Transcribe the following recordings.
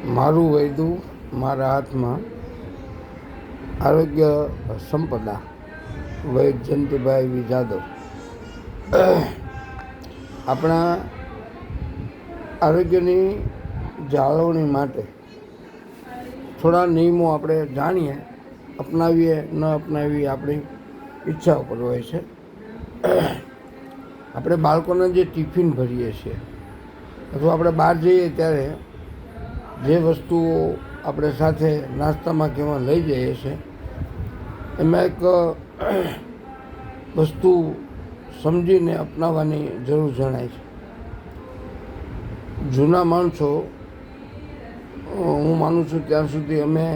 મારું વૈદું મારા હાથમાં. આરોગ્ય સંપદા. વૈદ જયંતિભાઈ વી જાદવ. આપણા આરોગ્યની જાળવણી માટે થોડા નિયમો આપણે જાણીએ, અપનાવીએ ન અપનાવીએ આપણી ઈચ્છા ઉપર હોય છે. આપણે બાળકોને જે ટિફિન ભરીએ છીએ અથવા આપણે બહાર જઈએ ત્યારે જે વસ્તુઓ આપણે સાથે નાસ્તામાં કે એમાં લઈ જઈએ છીએ એમાં એક વસ્તુ સમજીને અપનાવવાની જરૂર જણાય છે. જૂના માણસો, હું માનું છું ત્યાં સુધી, અમે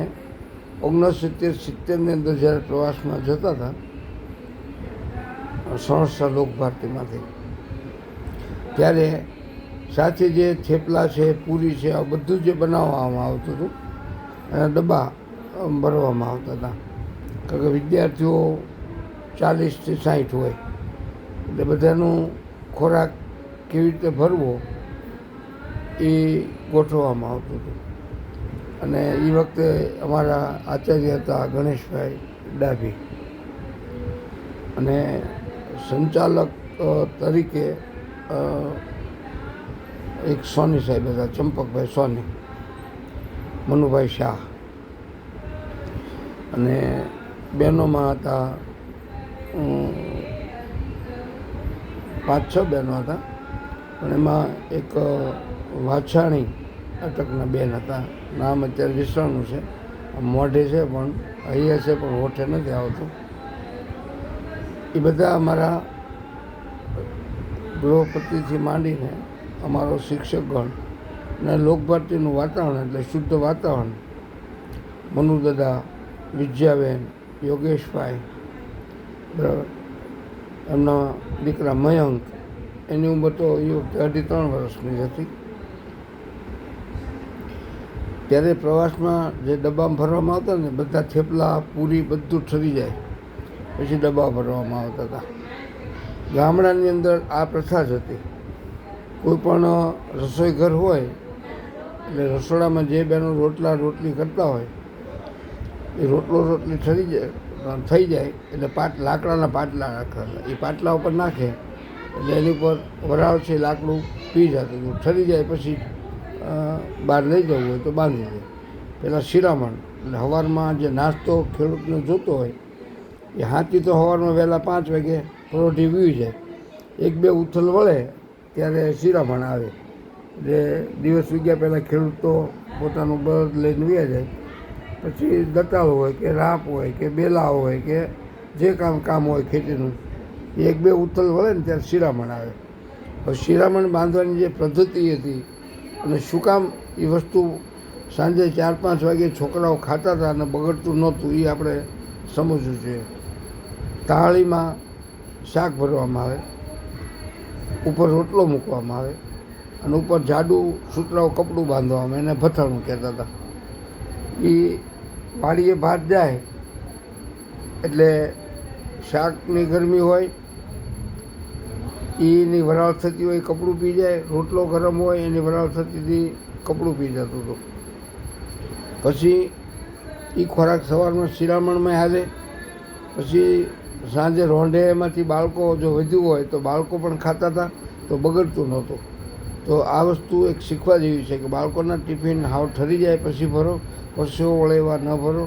69-70ની અંદર જ્યારે પ્રવાસમાં જતા હતા સંસ્થા લોકભારતીમાંથી, ત્યારે સાથે જે થેપલા છે, પૂરી છે, આ બધું જે બનાવવામાં આવતું હતું એના ડબ્બા ભરવામાં આવતા હતા. કારણ કે વિદ્યાર્થીઓ 40થી 60 હોય એટલે બધાનું ખોરાક કેવી રીતે ભરવો એ ગોઠવવામાં આવતું હતું. અને એ વખતે અમારા આચાર્ય હતા ગણેશભાઈ ડાભી, અને સંચાલક તરીકે એક સોની સાહેબ હતા, ચંપકભાઈ સોની, મનુભાઈ શાહ, અને બહેનોમાં હતા 5-6 બહેનો હતા, પણ એમાં એક વાછાણી અટકના બેન હતા, નામ અત્યારે વિસરાણું છે, મોઢે છે પણ અહીંયા છે પણ હોઠે નથી આવતું. એ બધા અમારા ગૃહપતિથી માંડીને અમારો શિક્ષકગણ ને લોકભારતીનું વાતાવરણ એટલે શુદ્ધ વાતાવરણ, મનુદાદા, વિજયાબેન, યોગેશભાઈ, બરાબર, એમના દીકરા મયંક, એની ઉંમર તો એ વખતે 2.5-3 વર્ષની હતી. ત્યારે પ્રવાસમાં જે ડબ્બામાં ભરવામાં આવતા ને બધા થેપલા, પૂરી બધું ઠરી જાય પછી ડબ્બા ભરવામાં આવતા હતા. ગામડાની અંદર આ પ્રથા જ હતી. કોઈ પણ રસોઈ ઘર હોય એટલે રસોડામાં જે બહેનો રોટલી કરતા હોય એ રોટલી થઈ જાય એટલે લાકડાના પાટલા રાખેલા, એ પાટલા ઉપર નાખે એટલે એની ઉપર વરાળ છે લાકડું પી જતું હતું. ઠરી જાય પછી બહાર લઈ જવું હોય તો બાંધી દે. પહેલાં શિરામણ એટલે સવારમાં જે નાસ્તો ખેડૂતને જોતો હોય એ હાથી તો સવારમાં વહેલા 5 વાગે પરોઠી વીવી જાય, 1-2 ઉથલ વળે ત્યારે શિરામણ આવે એટલે દિવસ ઉગ્યા પહેલાં ખેડૂત તો પોતાનું બળદ લઈને વ્યા જાય. પછી દતાળ હોય કે રાપ હોય કે બેલા હોય કે જે કામ હોય ખેતીનું, 1-2 ઉથલ વળે ને ત્યારે શિરામણ આવે. હવે શિરામણ બાંધવાની જે પદ્ધતિ હતી અને શું કામ એ વસ્તુ સાંજે 4-5 વાગે છોકરાઓ ખાતા હતા અને બગડતું નહોતું એ આપણે સમજવું જોઈએ. તાળીમાં શાક ભરવામાં આવે, ઉપર રોટલો મૂકવામાં આવે અને ઉપર જાડું સૂતરાઓ કપડું બાંધવામાં આવે, એને ભથાણું કહેતા હતા. એ વાડીએ ભાત જાય એટલે શાકની ગરમી હોય, એની વરાળ થતી હોય કપડું પી જાય, રોટલો ગરમ હોય એની વરાળ થતી હતી કપડું પી જતું હતું. પછી એ ખોરાક સવારમાં શિરામણમાં હાલે, પછી સાંજે રોંઢે એમાંથી બાળકો જો વધ્યું હોય તો બાળકો પણ ખાતા હતા તો બગડતું નહોતું. તો આ વસ્તુ એક શીખવા જેવી છે કે બાળકોના ટિફિન હાવ ઠરી જાય પછી ભરો, પરસેવો વળે એવા ન ભરો.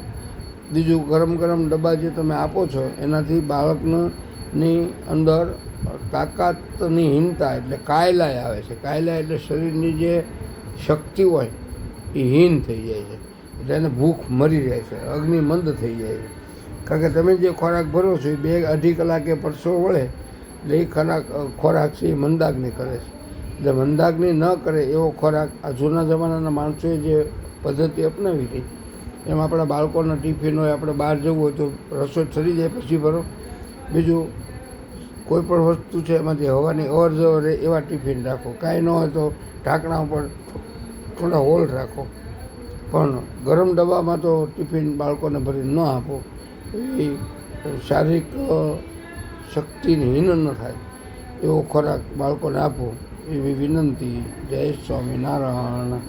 બીજું, ગરમ ડબ્બા જે તમે આપો છો એનાથી બાળકની અંદર તાકાતની હીનતા એટલે કાયલાય આવે છે. કાયલા એટલે શરીરની જે શક્તિ હોય એ હીન થઈ જાય છે, એટલે એને ભૂખ મરી જાય છે, અગ્નિ મંદ થઈ જાય છે. કારણ કે તમે જે ખોરાક ભરો છો એ 2-2.5 કલાકે પરસેવો વળે એટલે એ ખોરાક છે એ મંદાગ્નિ કરે છે. એટલે મંદાગ્નિ ન કરે એવો ખોરાક આ જૂના જમાનાના માણસોએ જે પદ્ધતિ અપનાવી હતી એમાં આપણા બાળકોના ટિફિન હોય, આપણે બહાર જવું હોય તો રસોઈ ઠરી જાય પછી ભરો. બીજું, કોઈ પણ વસ્તુ છે એમાંથી હવાની અવર જવર રહે એવા ટિફિન રાખો. કાંઈ ન હોય તો ઢાંકણા ઉપર થોડા હોલ રાખો. પણ ગરમ ડબ્બામાં તો ટિફિન બાળકોને ભરીને ન આપો. એ શારીરિક શક્તિની હીન ન થાય એવો ખોરાક બાળકોને આપો એવી વિનંતી. જય સ્વામિનારાયણ.